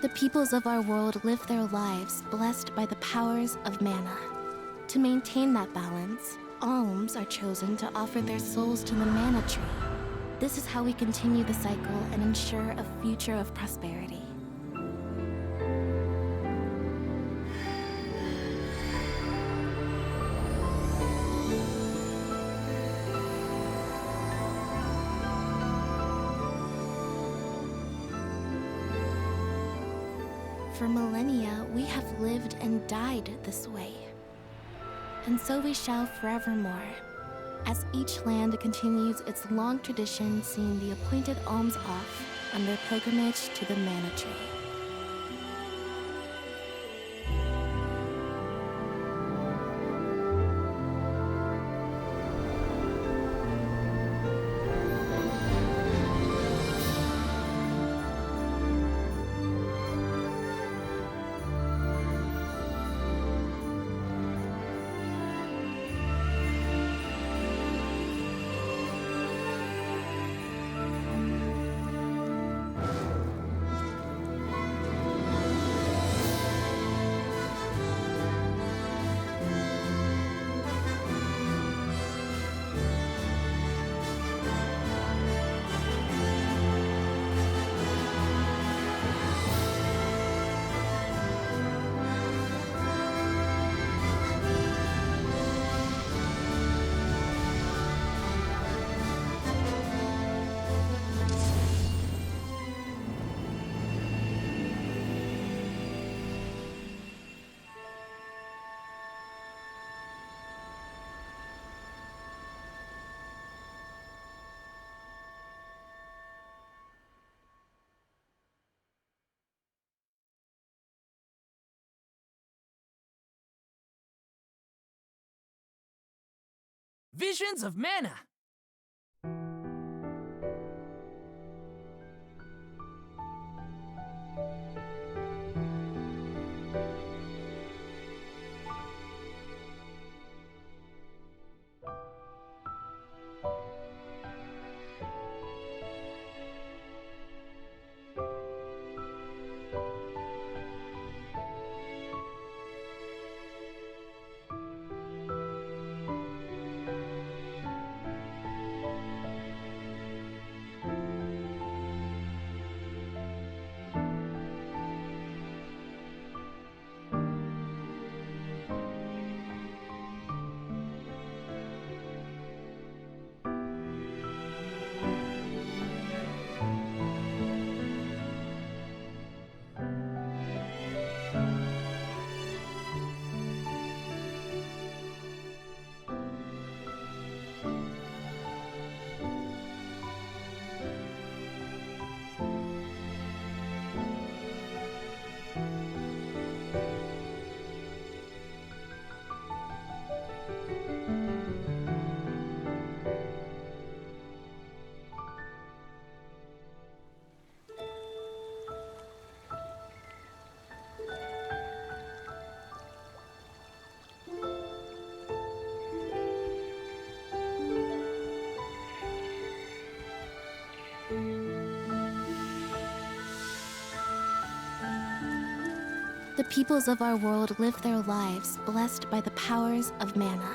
The peoples of our world live their lives blessed by the powers of mana. To maintain that balance, alms are chosen to offer their souls to the mana tree. This is how we continue the cycle and ensure a future of prosperity. For millennia, we have lived and died this way. And so we shall forevermore, as each land continues its long tradition seeing the appointed alms off on their pilgrimage to the mana tree. Visions of Mana! The peoples of our world live their lives blessed by the powers of mana.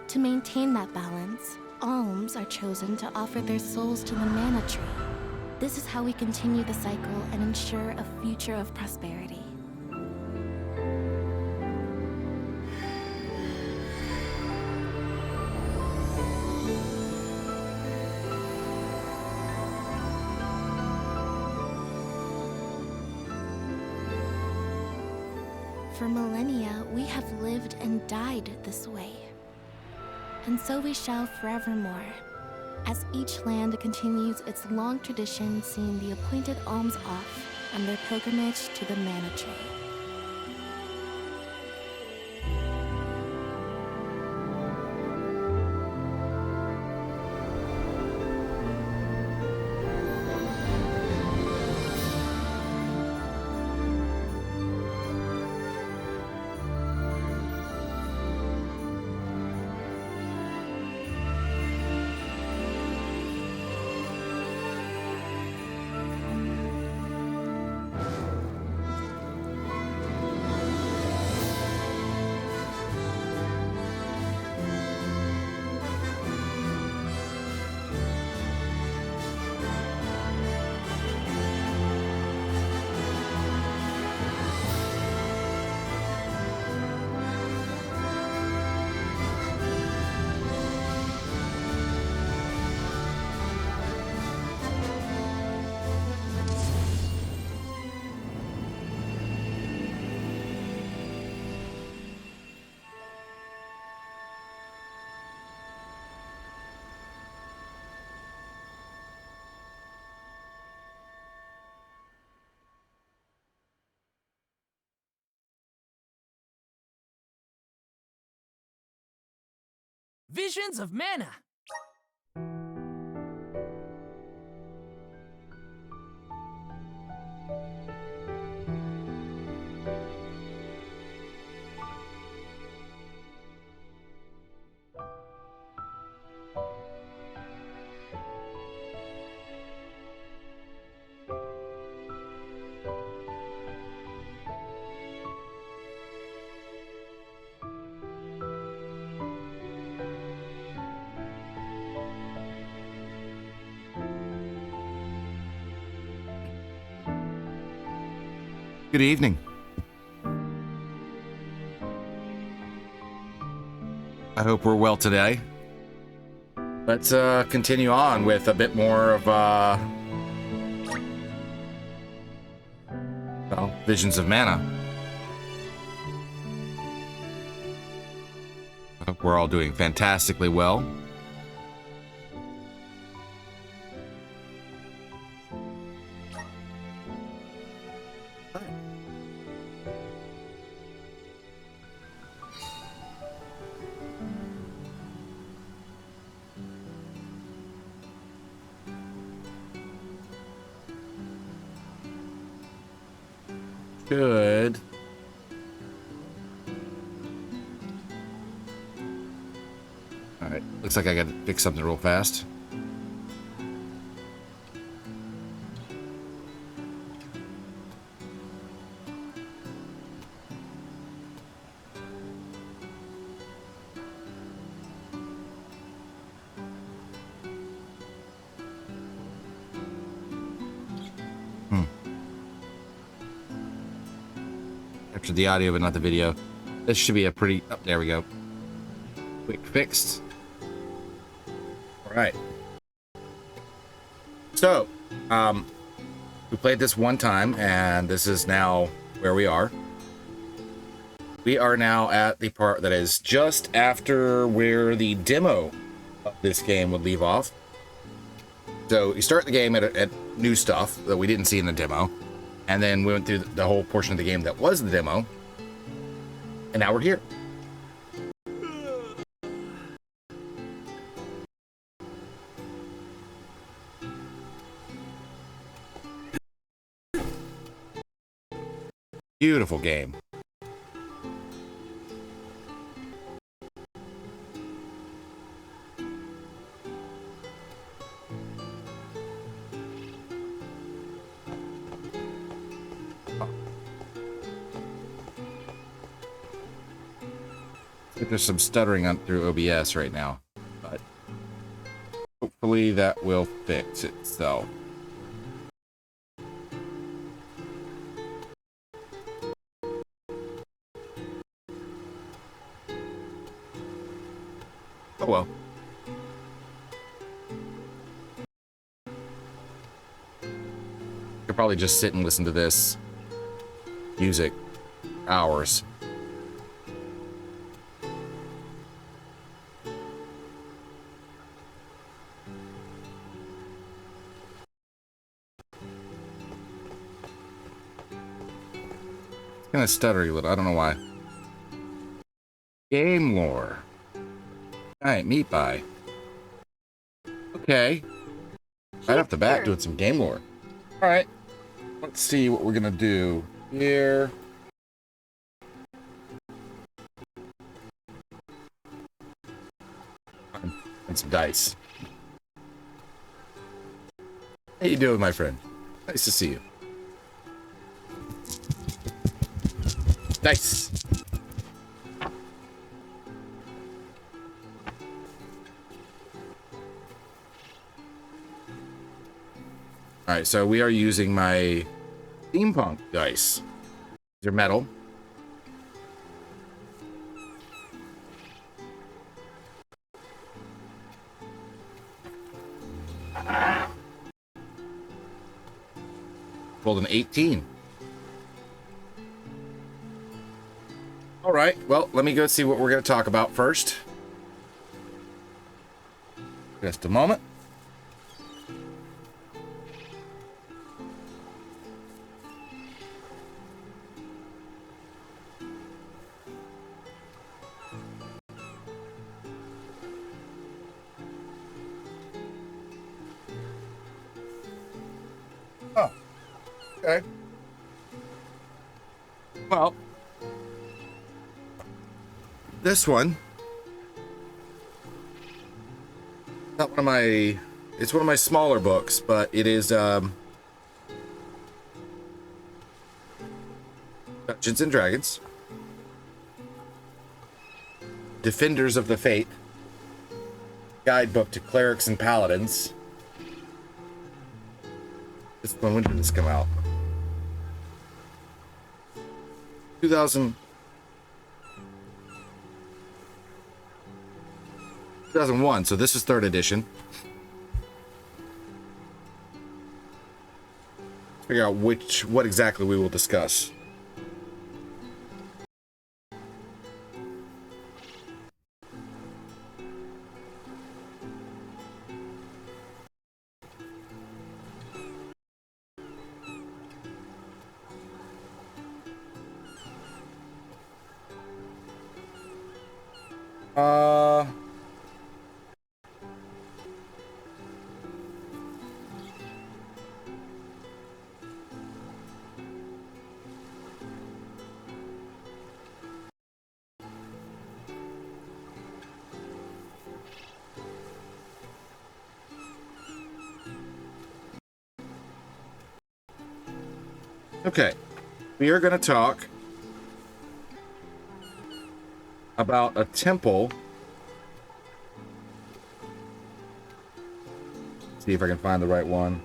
To maintain that balance, alms are chosen to offer their souls to the mana tree. This is how we continue the cycle and ensure a future of prosperity. For millennia, we have lived and died this way. And so we shall forevermore, as each land continues its long tradition seeing the appointed alms off on their pilgrimage to the mana tree. Visions of Mana. Good evening. I hope we're well today. Let's continue on with a bit more of well, Visions of Mana. I hope we're all doing fantastically well. Good. All right. Looks like I got to fix something real fast. Captured the audio, but not the video. This should be a pretty... Oh, there we go. Quick fixed. All right. So, we played this one time, and this is now where we are. We are now at the part that is just after where the demo of this game would leave off. So, you start the game at new stuff that we didn't see in the demo. And then we went through the whole portion of the game that was the demo. And now we're here. Beautiful game. There's some stuttering on through OBS right now, but hopefully that will fix itself. Oh well. Could probably just sit and listen to this music hours. Kind of stuttery a little. I don't know why. Game lore. Alright, meat pie. Okay. Right off the bat, doing some game lore. Alright. Let's see what we're gonna do here. And some dice. How you doing, my friend? Nice to see you. Dice. Alright, so we are using my steampunk dice. These are metal. Rolled an 18. Alright, well, let me go see what we're going to talk about first. Just a moment. Okay. Well, this one, not one of my, it's one of my smaller books, but it is Dungeons and Dragons, Defenders of the Faith, Guidebook to Clerics and Paladins. This one, when did this come out? 2001, so this is 3rd edition. Figure out what exactly we will discuss. Okay, we are going to talk about a temple. See if I can find the right one.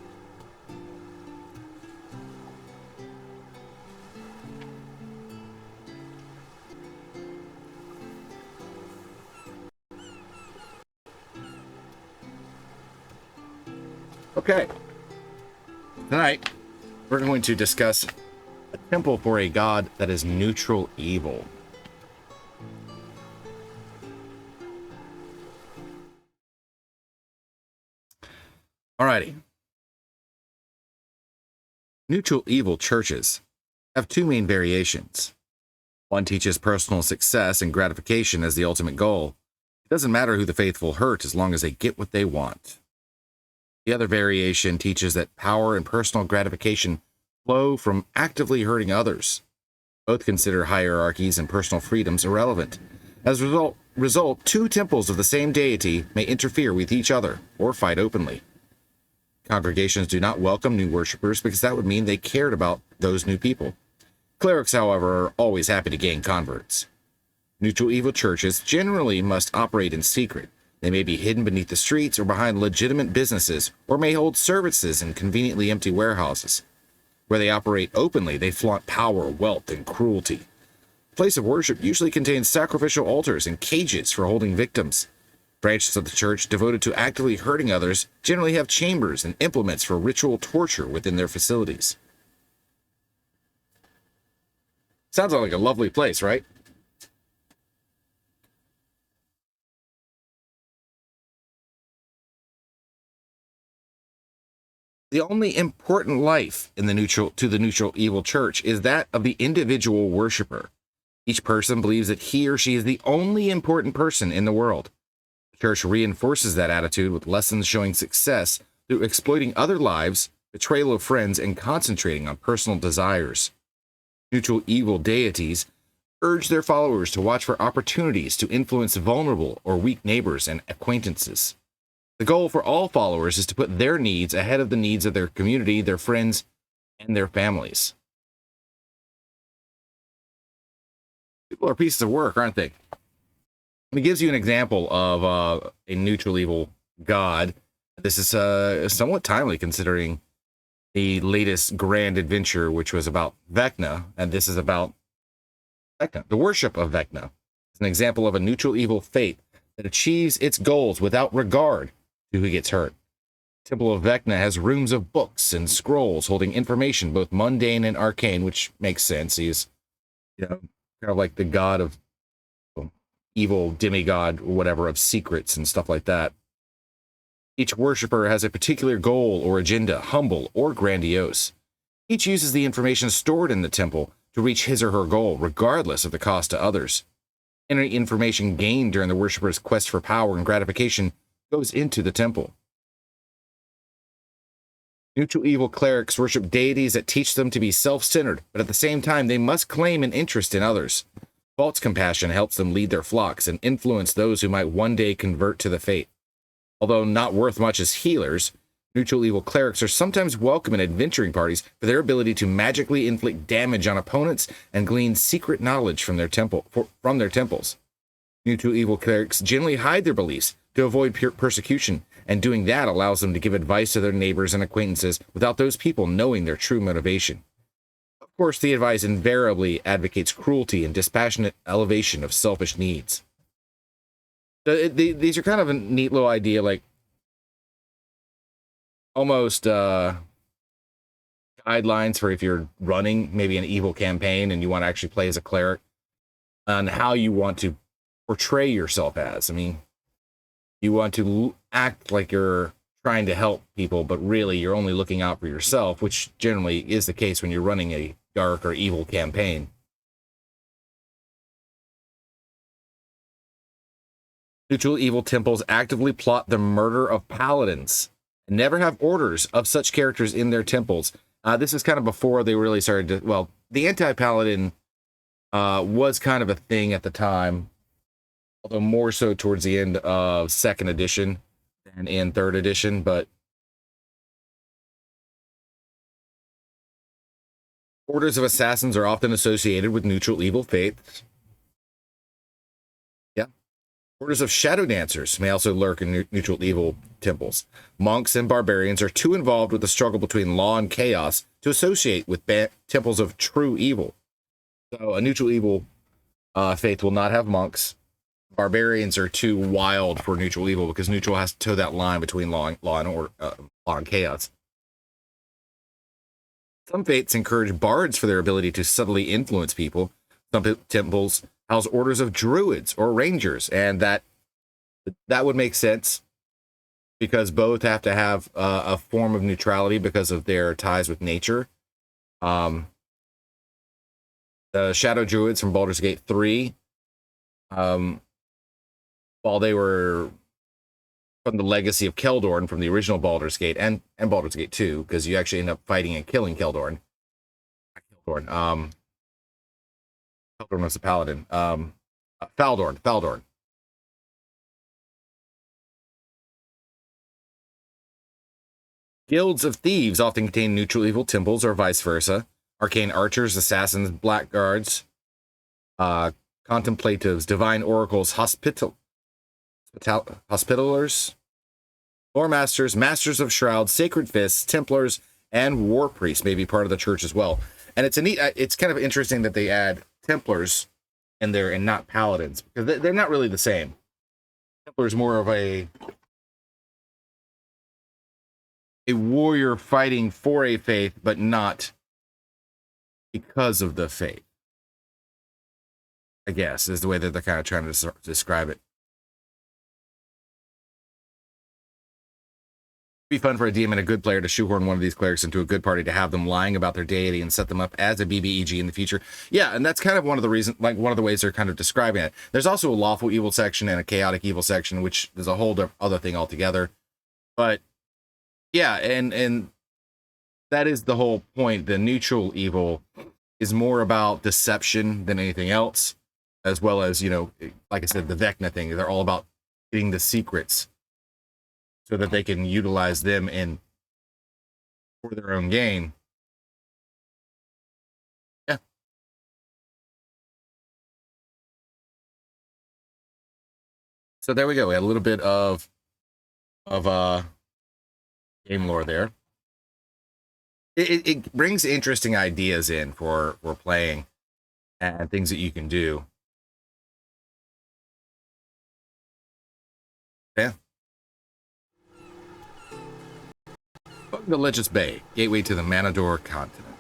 Okay, tonight we're going to discuss a temple for a god that is neutral evil. Alrighty. Neutral evil churches have two main variations. One teaches personal success and gratification as the ultimate goal. It doesn't matter who the faithful hurt as long as they get what they want. The other variation teaches that power and personal gratification flow from actively hurting others. Both consider hierarchies and personal freedoms irrelevant. As a result, two temples of the same deity may interfere with each other or fight openly. Congregations do not welcome new worshippers because that would mean they cared about those new people. Clerics, however, are always happy to gain converts. Neutral evil churches generally must operate in secret. They may be hidden beneath the streets or behind legitimate businesses, or may hold services in conveniently empty warehouses. Where they operate openly, they flaunt power, wealth, and cruelty. The place of worship usually contains sacrificial altars and cages for holding victims. Branches of the church devoted to actively hurting others generally have chambers and implements for ritual torture within their facilities. Sounds like a lovely place, right? The only important life in the neutral evil church is that of the individual worshiper. Each person believes that he or she is the only important person in the world. The church reinforces that attitude with lessons showing success through exploiting other lives, betrayal of friends, and concentrating on personal desires. Neutral evil deities urge their followers to watch for opportunities to influence vulnerable or weak neighbors and acquaintances. The goal for all followers is to put their needs ahead of the needs of their community, their friends, and their families. People are pieces of work, aren't they? It gives you an example of a neutral evil god. This is somewhat timely considering the latest grand adventure, which was about Vecna, and this is about Vecna, the worship of Vecna. It's an example of a neutral evil faith that achieves its goals without regard to who gets hurt. Temple of Vecna has rooms of books and scrolls holding information both mundane and arcane, which makes sense. He's, kind of like the god of evil demigod or whatever of secrets and stuff like that. Each worshiper has a particular goal or agenda, humble or grandiose. Each uses the information stored in the temple to reach his or her goal, regardless of the cost to others. Any information gained during the worshiper's quest for power and gratification goes into the temple. Neutral evil clerics worship deities that teach them to be self-centered, but at the same time, they must claim an interest in others. False compassion helps them lead their flocks and influence those who might one day convert to the faith. Although not worth much as healers, neutral evil clerics are sometimes welcome in adventuring parties for their ability to magically inflict damage on opponents and glean secret knowledge from their temples. Neutral evil clerics generally hide their beliefs to avoid persecution, and doing that allows them to give advice to their neighbors and acquaintances without those people knowing their true motivation. Of course, the advice invariably advocates cruelty and dispassionate elevation of selfish needs. These are kind of a neat little idea, like almost guidelines for if you're running maybe an evil campaign and you want to actually play as a cleric, on how you want to portray yourself as. I mean, you want to act like you're trying to help people, but really you're only looking out for yourself, which generally is the case when you're running a dark or evil campaign. Neutral evil temples actively plot the murder of paladins and never have orders of such characters in their temples. This is kind of before they really started to, well, the anti-paladin was kind of a thing at the time, although more so towards the end of 2nd edition than in 3rd edition, but orders of assassins are often associated with neutral evil faiths. Yeah. Orders of shadow dancers may also lurk in neutral evil temples. Monks and barbarians are too involved with the struggle between law and chaos to associate with temples of true evil. So a neutral evil faith will not have monks. Barbarians are too wild for neutral evil because neutral has to toe that line between law and chaos. Some faiths encourage bards for their ability to subtly influence people. Some temples house orders of druids or rangers, and that would make sense because both have to have a form of neutrality because of their ties with nature. The Shadow Druids from Baldur's Gate 3, while they were from the legacy of Keldorn from the original Baldur's Gate and Baldur's Gate 2, because you actually end up fighting and killing Keldorn. Keldorn was a paladin. Faldorn. Guilds of thieves often contain neutral evil temples or vice versa. Arcane archers, assassins, blackguards, contemplatives, divine oracles, hospitalers, lore masters, masters of shrouds, sacred fists, templars, and war priests may be part of the church as well. And it's kind of interesting that they add templars in there and not paladins, because they're not really the same. Templar's more of a warrior fighting for a faith, but not because of the faith, I guess, is the way that they're kind of trying to describe it. It'd be fun for a DM and a good player to shoehorn one of these clerics into a good party to have them lying about their deity and set them up as a BBEG in the future. Yeah, and that's kind of one of the reasons, like one of the ways they're kind of describing it. There's also a lawful evil section and a chaotic evil section, which is a whole other thing altogether. But yeah, and that is the whole point. The neutral evil is more about deception than anything else, as well as, you know, like I said, the Vecna thing. They're all about getting the secrets so that they can utilize them for their own gain. Yeah. So there we go. We had a little bit of game lore there. It brings interesting ideas in for playing and things that you can do. Yeah. Welcome to Legis Bay, gateway to the Manador continent.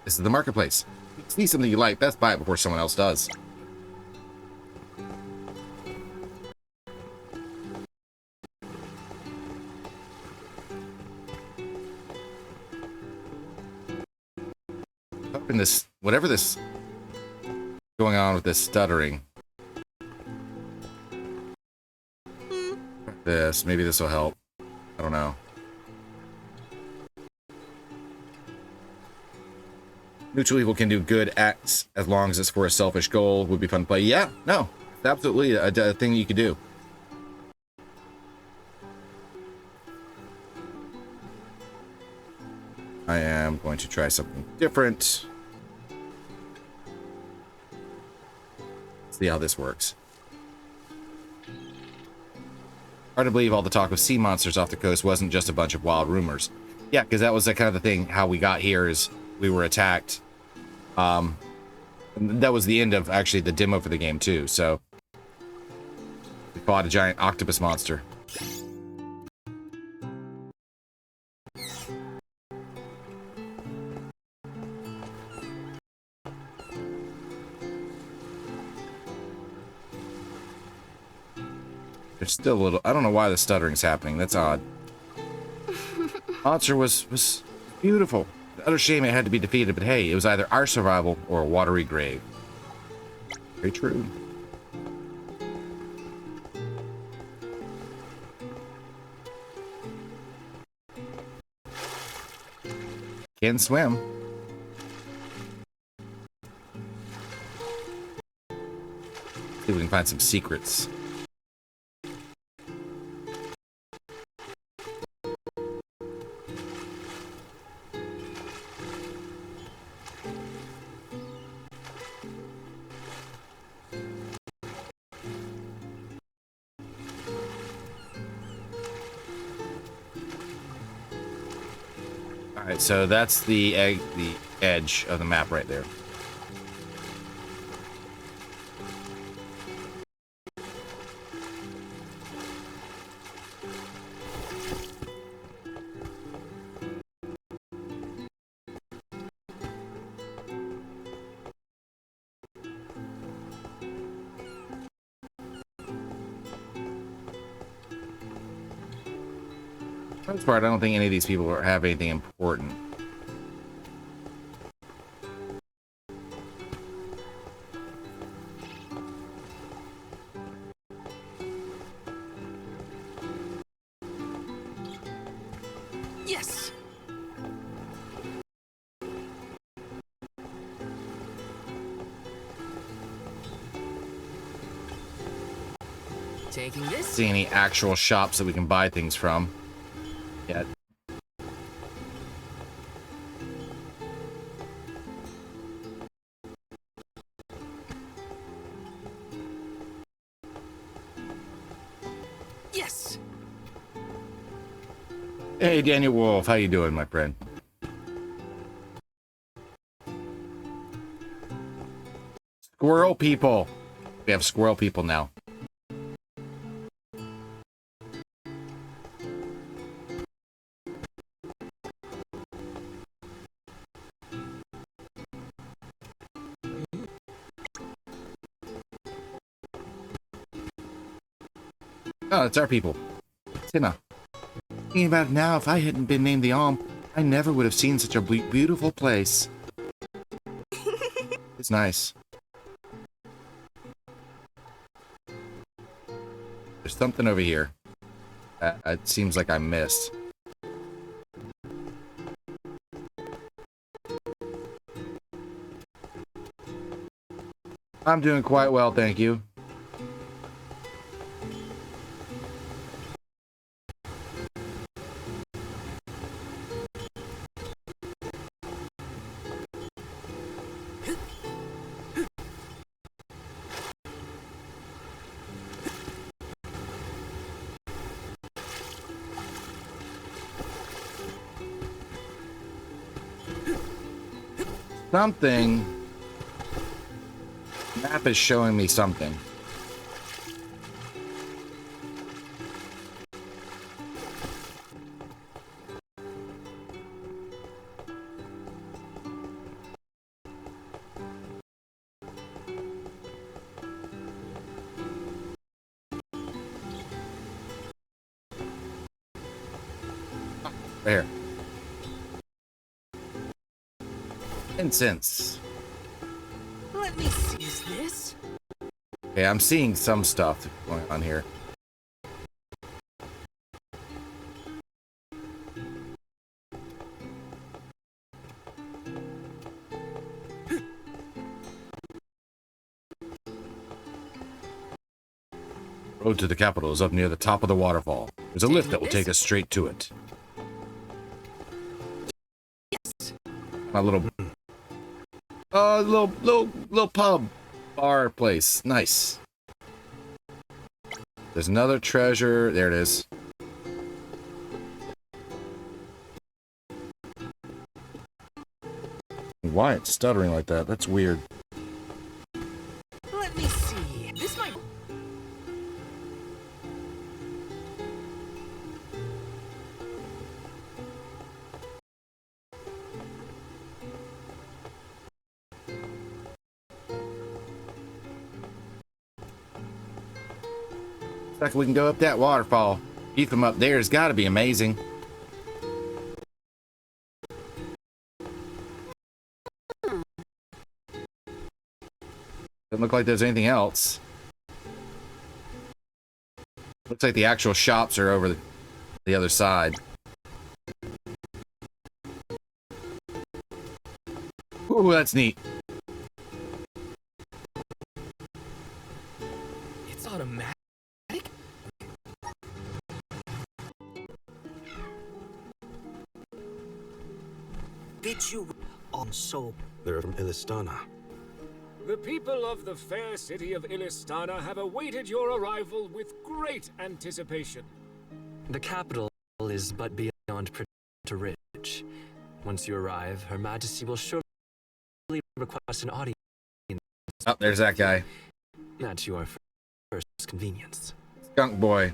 This is the marketplace. If you see something you like, best buy it before someone else does. Hoping this, whatever this going on with this stuttering. Maybe this will help. I don't know. Neutral evil can do good acts as long as it's for a selfish goal. Would be fun to play. Yeah, no, it's absolutely a thing you could do. I am going to try something different. See how this works. Hard to believe all the talk of sea monsters off the coast wasn't just a bunch of wild rumors. Yeah, because that was the kind of the thing. How we got here is we were attacked. That was the end of actually the demo for the game too. So we fought a giant octopus monster. There's still a little. I don't know why the stuttering's happening. That's odd. Monster was beautiful. The utter shame it had to be defeated, but hey, it was either our survival or a watery grave. Very true. Can swim. See if we can find some secrets. Alright, so that's the edge of the map right there. For the most part, I don't think any of these people have anything important. Yes! Taking this. See any actual shops that we can buy things from yet. Yes! Hey, Daniel Wolf, how you doing, my friend? Squirrel people. We have squirrel people now. Oh, it's our people. Tina. Thinking about it now, if I hadn't been named the Alm, I never would have seen such a beautiful place. It's nice. There's something over here. It seems like I missed. I'm doing quite well, thank you. Something. Map is showing me something. Right here. Incense. Let me see. Is this? Okay, I'm seeing some stuff going on here. Road to the capital is up near the top of the waterfall. There's a lift that will take us straight to it. Yes. My little pub bar place. Nice. There's another treasure. There it is. Why it's stuttering like that? That's weird. Let me see. This might. Looks like we can go up that waterfall. View from up there has got to be amazing. Doesn't look like there's anything else. Looks like the actual shops are over the other side. Ooh, that's neat. It's automatic. Did you on so? They're from Illistana. The people of the fair city of Illistana have awaited your arrival with great anticipation. The capital is but beyond to Ridge. Once you arrive, Her Majesty will surely request an audience. Oh, there's that guy. At your first convenience. Skunk boy.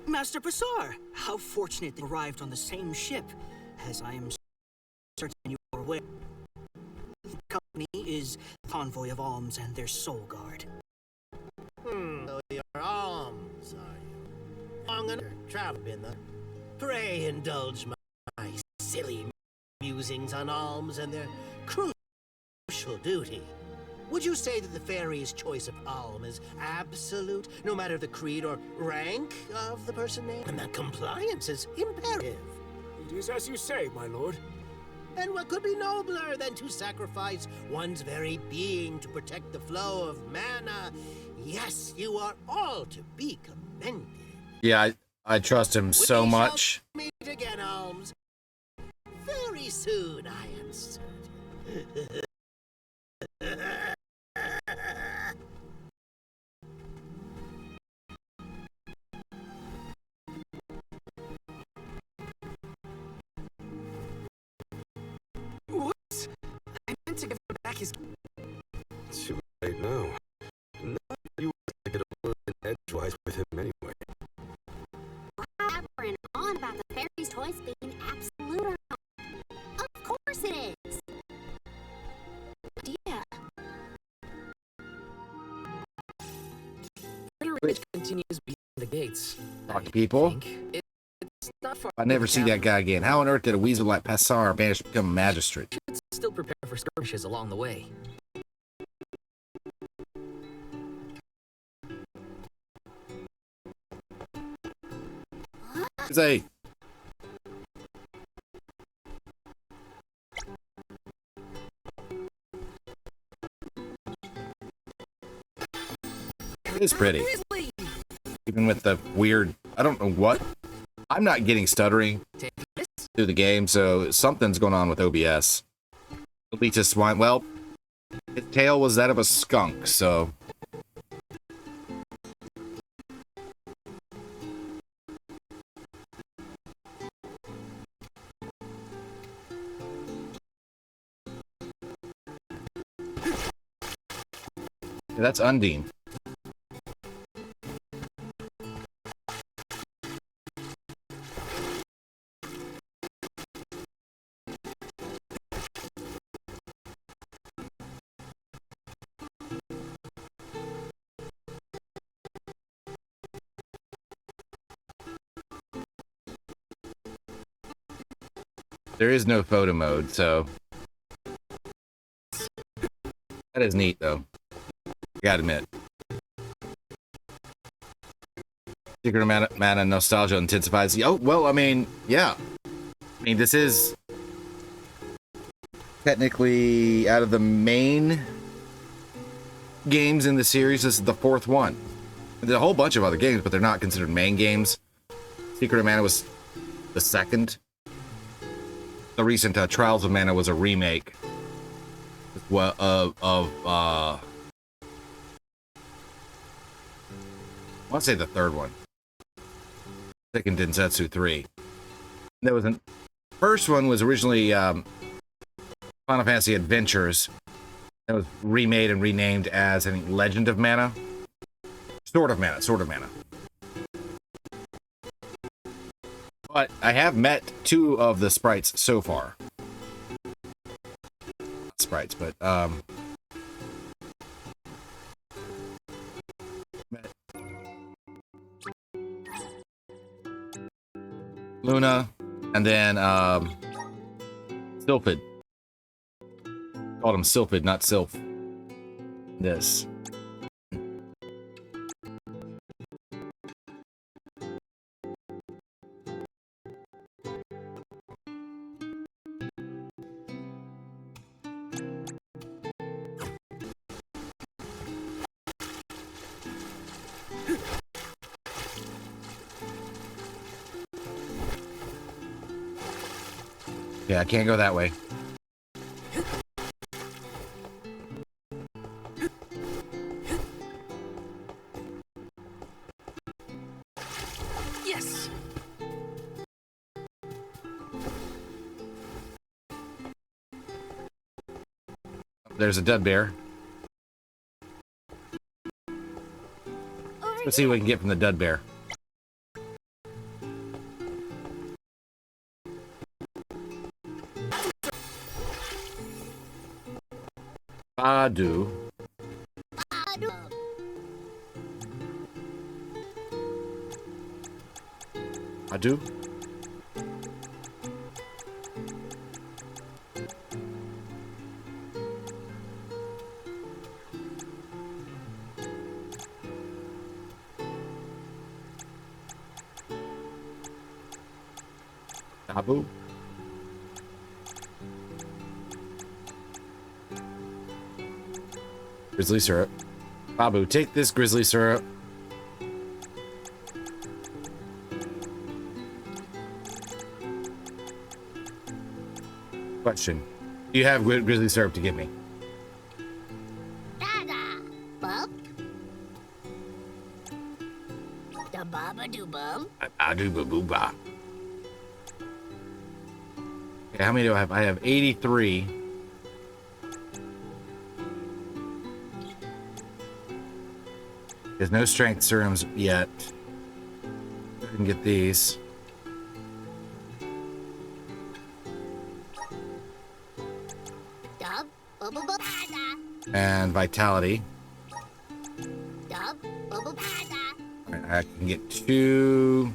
Master Pasar, how fortunate you arrived on the same ship, as I am certain you are aware. The company is the convoy of alms and their soul guard. So you're alms, are you? Long enough travel been the. Pray indulge my silly musings on alms and their crucial duty. Would you say that the fairy's choice of alm is absolute, no matter the creed or rank of the person named? And that compliance is imperative. It is as you say, my lord. And what could be nobler than to sacrifice one's very being to protect the flow of mana? Yes, you are all to be commended. Yeah, I trust him so We shall much. meet again, alms. Very soon, I am certain. What? I meant to give him back his. Too late now. Not that you want to get a word in edgewise with him anyway. Blabbering on about the fairy's choice being absolute or not. Of course it is. Yeah. Little Ridge continues beyond the gates. Talk to people. It's not far. I never see that guy again. How on earth did a weasel like Passar manage to become a magistrate? Should still prepare for skirmishes along the way. Say, it is pretty. Grizzly! Even with the weird, I don't know what. I'm not getting stuttering Take this. through the game, so something's going on with OBS. Elitist swine. Well, his tail was that of a skunk, so. Yeah, that's Undine. There is no photo mode, so that is neat, though. Gotta admit. Secret amount of mana nostalgia intensifies. Oh, well, I mean, yeah. I mean, this is technically, out of the main games in the series, this is the fourth one. There's a whole bunch of other games, but they're not considered main games. Secret of Mana was the second. The recent Trials of Mana was a remake of I want to say the third one. Second Densetsu 3. There was an first one was originally Final Fantasy Adventures. That was remade and renamed as, I think, Legend of Mana. Sword of Mana. But I have met 2 of the sprites so far. Not sprites, but met Luna, and then Sylphid. Called him Sylphid, not Sylph. This. Yeah, I can't go that way. Yes! There's a dead bear. Let's see what we can get from the dead bear. Badu. Badu? Abu? Grizzly syrup. Babu, take this grizzly syrup. Question. Do you have grizzly syrup to give me? Dada. Bub. Da baba do bum. I do boo ba. Okay, how many do I have? I have 83. There's no strength serums yet. I can get these. Dub. Bubble bub. Dada. And vitality. Dub. Bubble dada. Alright, I can get 2.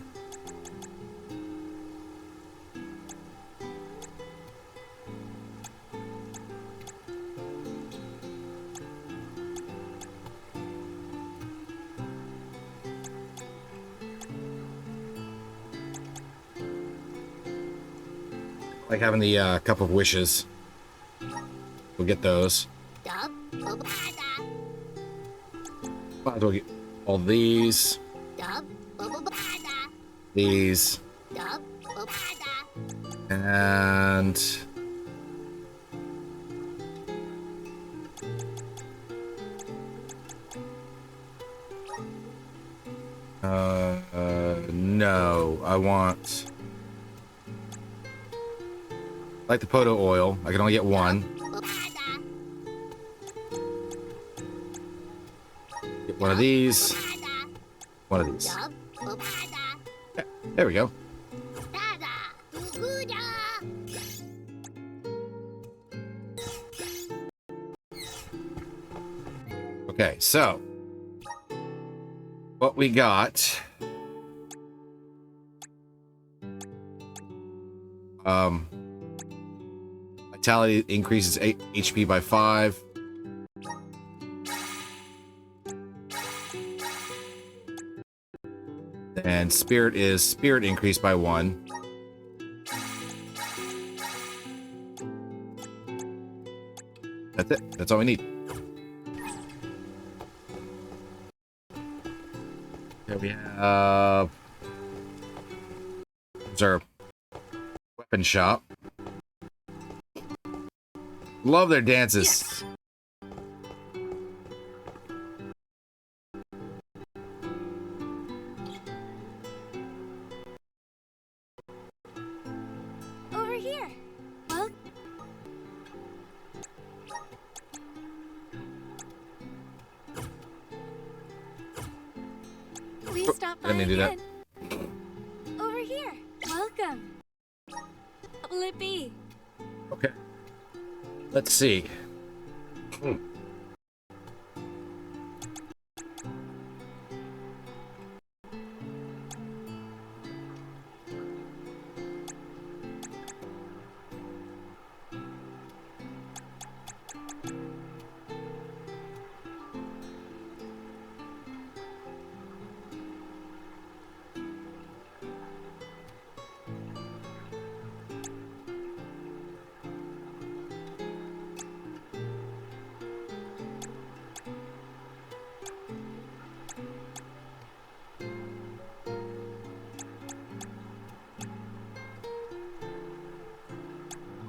Like having the cup of wishes. We'll get those. Dub. Bubble dada. Might as well get all these. Dub. Bubble dada. These. Dub. Bubble dada. And no, I want like the Poto oil. I can only get 1. Bubble dada. Get one of these. Dada. One of these. Dub. Bubble dada. Yeah, there we go. Dada. Guguda. Okay, so what we got. Vitality increases HP by 5. And spirit increased by 1. That's it. That's all we need. There we have... There's our weapon shop. Love their dances. Yes. Over here. Well, please stop by Let me do that. again. Over here. Welcome. What will it be? Okay. Let's see.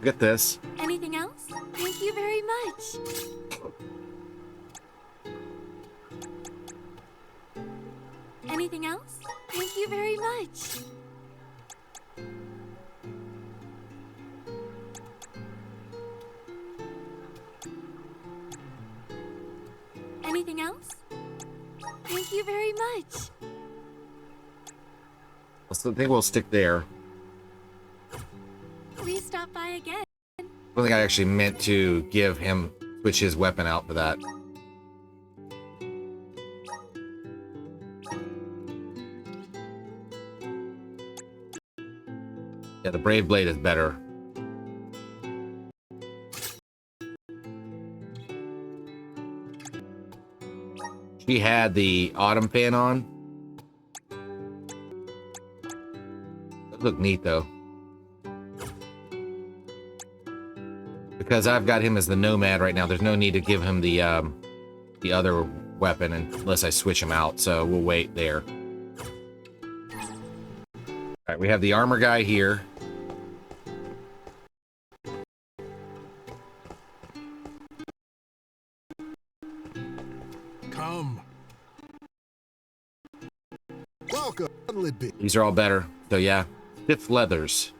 Get this. Anything else? Thank you very much. Anything else? Thank you very much. Anything else? Thank you very much. I think we'll stick there. Please stop by again. I don't think I actually meant to give him switch his weapon out for that. Yeah, the Brave Blade is better. She had the Autumn fan on. That looked neat though. Because I've got him as the Nomad right now, there's no need to give him the other weapon unless I switch him out, so we'll wait there. Alright, we have the armor guy here. Come. Welcome. What'll it be? These are all better, so yeah. Stiff leathers.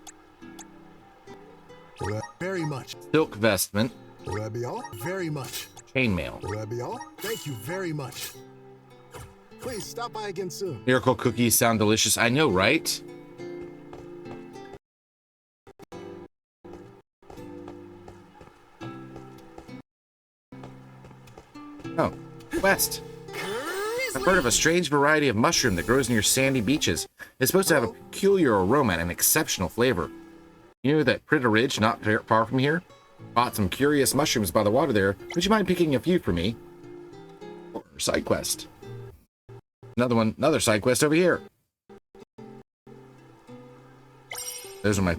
Will that very much? Silk vestment. Will that be all? Very much. Chainmail. Will that be all? Thank you very much. Please stop by again soon. Miracle cookies sound delicious. I know, right? Oh, West. I've heard of a strange variety of mushroom that grows near sandy beaches. It's supposed to have a peculiar aroma and an exceptional flavor. You know that Pritter Ridge, not far from here? Bought some curious mushrooms by the water there. Would you mind picking a few for me? Or side quest. Another side quest over here. Those are my...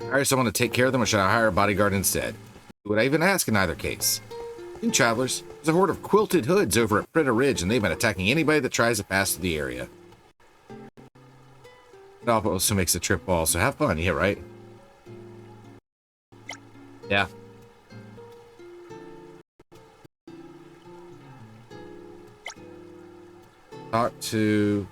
Hire someone to take care of them, or should I hire a bodyguard instead? Would I even ask in either case? New travelers, there's a horde of quilted hoods over at Pritter Ridge, and they've been attacking anybody that tries to pass through the area. It also makes the trip ball, so have fun, yeah, right? Yeah. Talk to...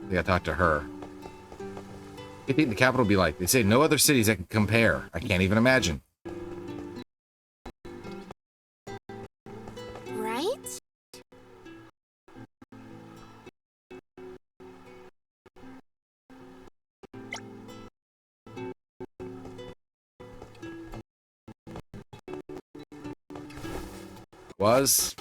I gotta talk to her. What do you think the capital will be like? They say no other cities that can compare. I can't even imagine. Right? Was...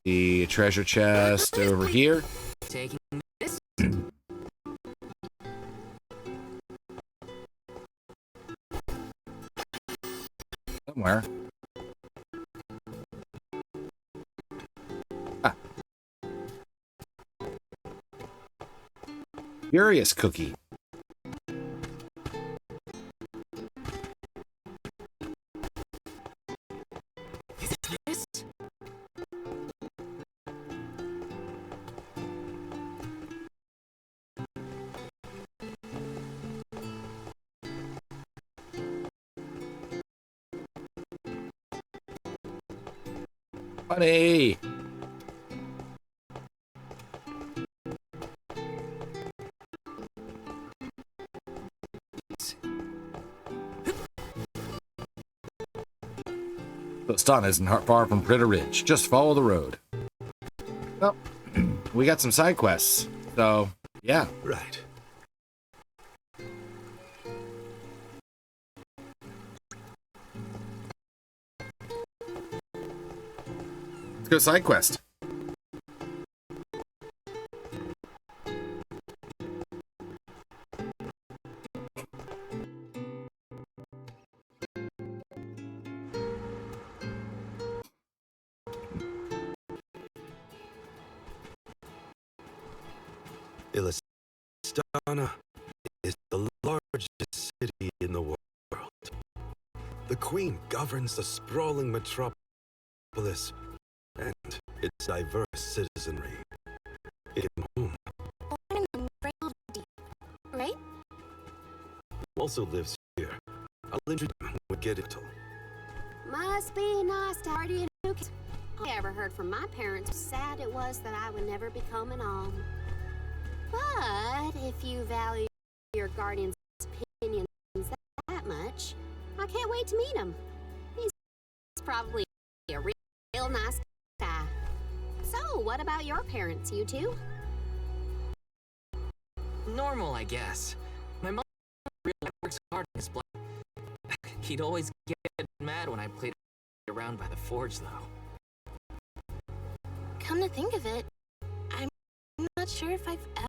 the treasure chest over here. Taking this. somewhere. Ah. Curious cookie. Funny. Listana isn't far from Pritter Ridge. Just follow the road. Well, we got some side quests, so yeah. Right. Let's go side quest. Illistana is the largest city in the world. The Queen governs the sprawling metropolis and its diverse citizenry. It came home. Right? Also lives here. I'll introduce him when we get it. Must be nice to party and who cares? All I ever heard from my parents was sad it was that I would never become an alm. But if you value your guardian's opinions that much, I can't wait to meet him. He's probably a real nice guy. So, what about your parents, you two? Normal, I guess. My mom really works hard on his blood. He'd always get mad when I played around by the forge, though. Come to think of it, I'm not sure if I've ever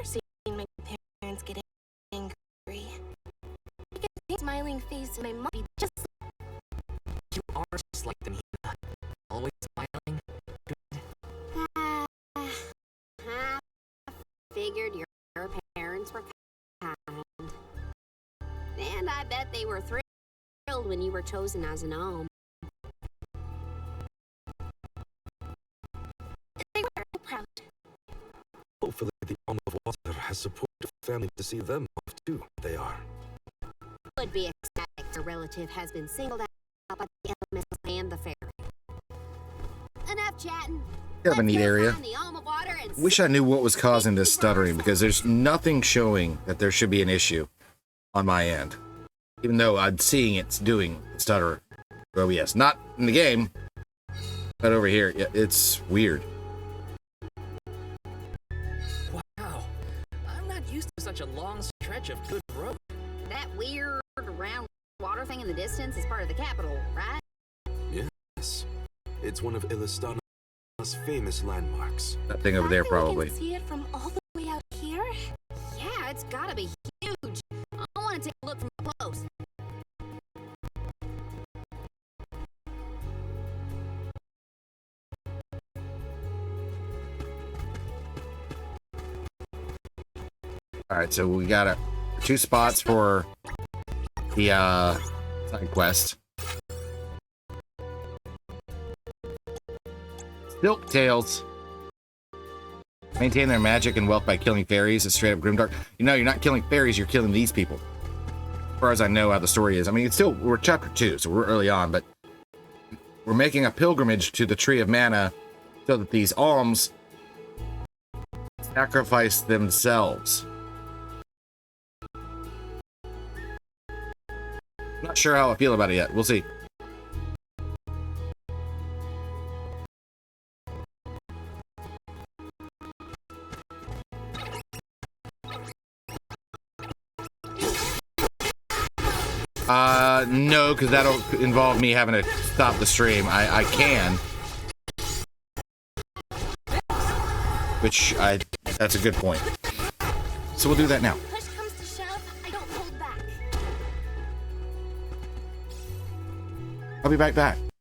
seen my parents get angry. I get a smiling face and my mom be just You are just like them, Hina. Always smiling. I figured your parents were kind. And I bet they were thrilled when you were chosen as an alm. they were proud. Hopefully the Alm of Water has supported the family to see them off too. They are. Would be ecstatic. A relative has been singled out by the elementals and the fairy. Enough chatting. Kind of a neat area. Find the Alm of Water and Wish I knew what was causing this stuttering, because there's nothing showing that there should be an issue on my end. Even though I'm seeing it's doing stutter. OBS. Not in the game, but over here. Yeah, it's weird. Wow. I'm not used to such a long stretch of good road. that weird round water thing in the distance is part of the capital, right? Yes. It's one of Illistana's famous landmarks. That thing over there, We probably. can see it from all the way out here. Yeah, it's gotta be huge. I want to take a look from close. All right, so we got 2 spots for the side quest. Silk Tails. Maintain their magic and wealth by killing fairies. It's straight up grimdark. You know, you're not killing fairies, you're killing these people. As far as I know how the story is. I mean, it's still, we're chapter 2, so we're early on, but we're making a pilgrimage to the Tree of Mana so that these alms sacrifice themselves. Not sure how I feel about it yet. We'll see. No, because that'll involve me having to stop the stream. I can. That's a good point. So we'll do that now. Push comes to shove, I don't hold back. I'll be right back.